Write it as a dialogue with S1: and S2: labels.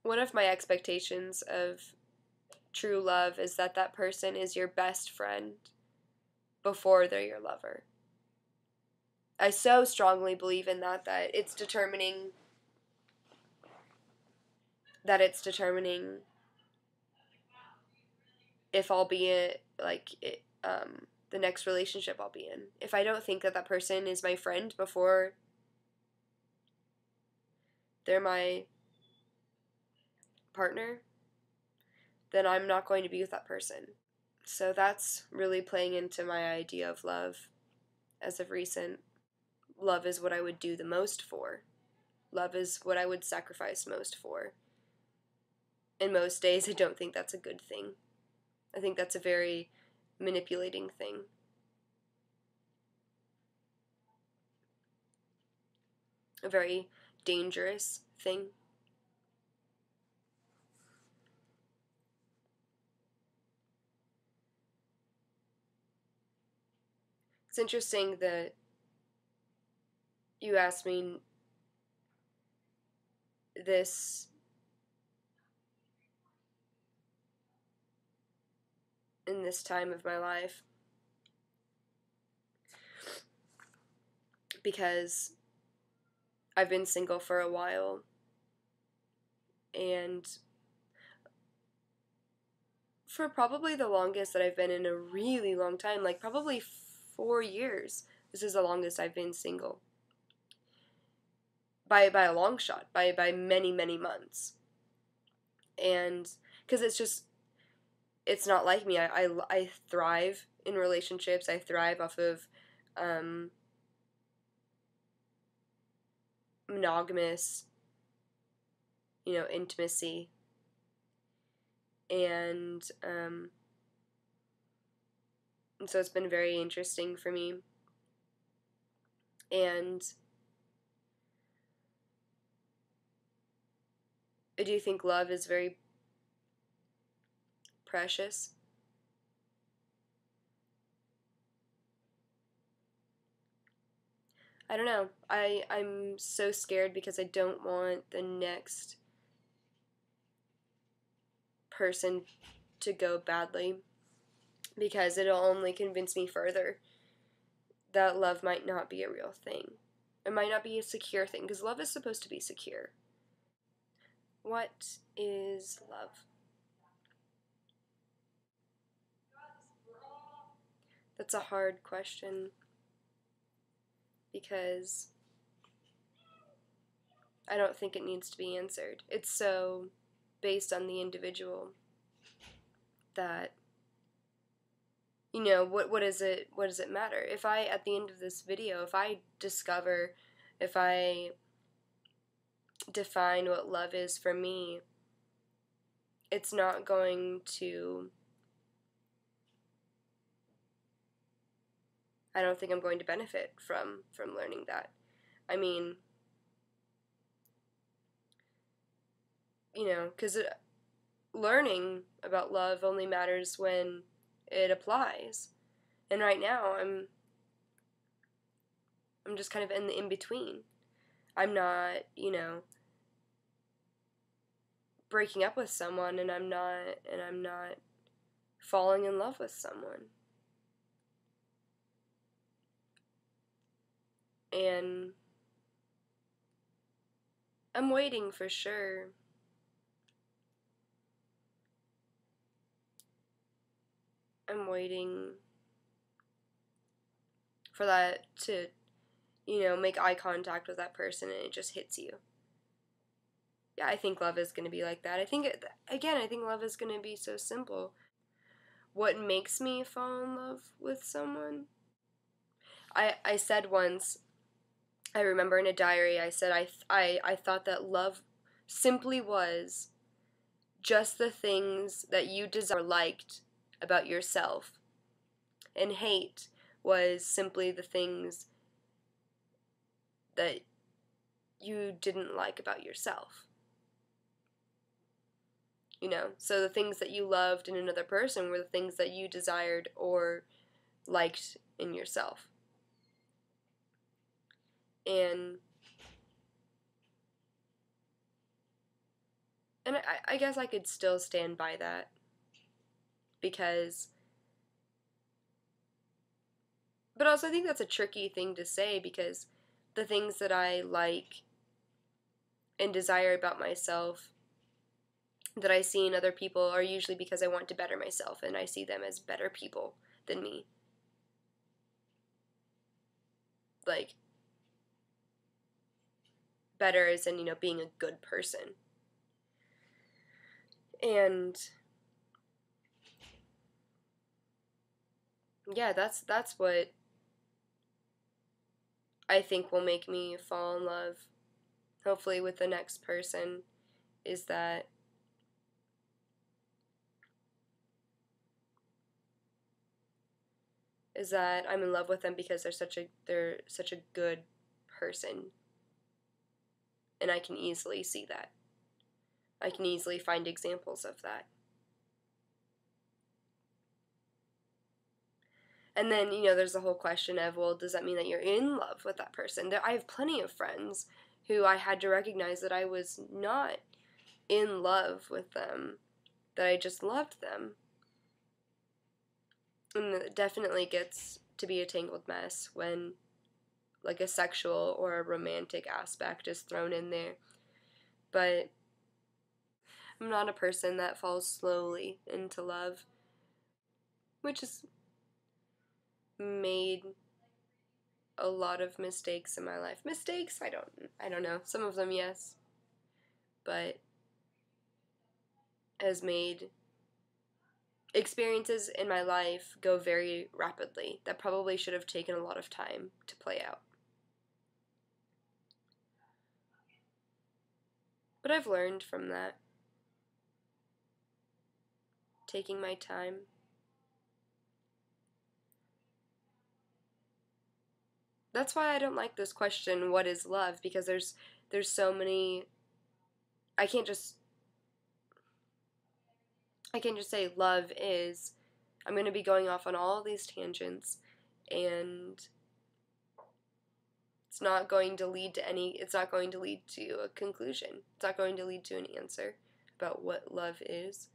S1: one of my expectations of true love is that that person is your best friend before they're your lover. I so strongly believe in that it's determining if I'll be the next relationship I'll be in. If I don't think that that person is my friend before they're my partner, then I'm not going to be with that person. So that's really playing into my idea of love as of recent. Love is what I would do the most for. Love is what I would sacrifice most for. And most days, I don't think that's a good thing. I think that's a very manipulating thing. A very dangerous thing. It's interesting that you asked me this in this time of my life, because I've been single for a while, and for probably the longest that I've been in a really long time, like probably 4 years, this is the longest I've been single. By a long shot, by many, many months. And because it's not like me. I thrive in relationships. I thrive off of monogamous, intimacy. And so it's been very interesting for me. And I do think love is very precious. I don't know. I'm so scared because I don't want the next person to go badly, because it'll only convince me further that love might not be a real thing. It might not be a secure thing, because love is supposed to be secure. What is love? That's a hard question, because I don't think it needs to be answered. It's so based on the individual that, what does it matter? If I, at the end of this video, if I define what love is for me, it's not going to, I don't think I'm going to benefit from learning that. I mean, because learning about love only matters when it applies. And right now, I'm just kind of in the in-between. I'm not, breaking up with someone, and I'm not falling in love with someone. And I'm waiting for sure. I'm waiting for that to, make eye contact with that person and it just hits you. Yeah, I think love is going to be like that. I think love is going to be so simple. What makes me fall in love with someone? I said once, I remember in a diary, I said I thought that love simply was just the things that you desire or liked about yourself. And hate was simply the things that you didn't like about yourself. So the things that you loved in another person were the things that you desired or liked in yourself. And And I guess I could still stand by that, because, but also I think that's a tricky thing to say, because the things that I like and desire about myself that I see in other people are usually because I want to better myself and I see them as better people than me. Like, better as in, being a good person. And yeah, that's what I think will make me fall in love, hopefully, with the next person, is that I'm in love with them because they're such a good person, and I can easily see that. I can easily find examples of that. And then, there's the whole question of, well, does that mean that you're in love with that person? I have plenty of friends who I had to recognize that I was not in love with them, that I just loved them. And it definitely gets to be a tangled mess when, like, a sexual or a romantic aspect is thrown in there. But I'm not a person that falls slowly into love, which has made a lot of mistakes in my life. Mistakes? I don't know. Some of them, yes. But has made experiences in my life go very rapidly that probably should have taken a lot of time to play out. But I've learned from that. Taking my time. That's why I don't like this question, what is love? Because there's so many, I can't just say love is. I'm going to be going off on all these tangents, and it's not going to lead to a conclusion. It's not going to lead to an answer about what love is.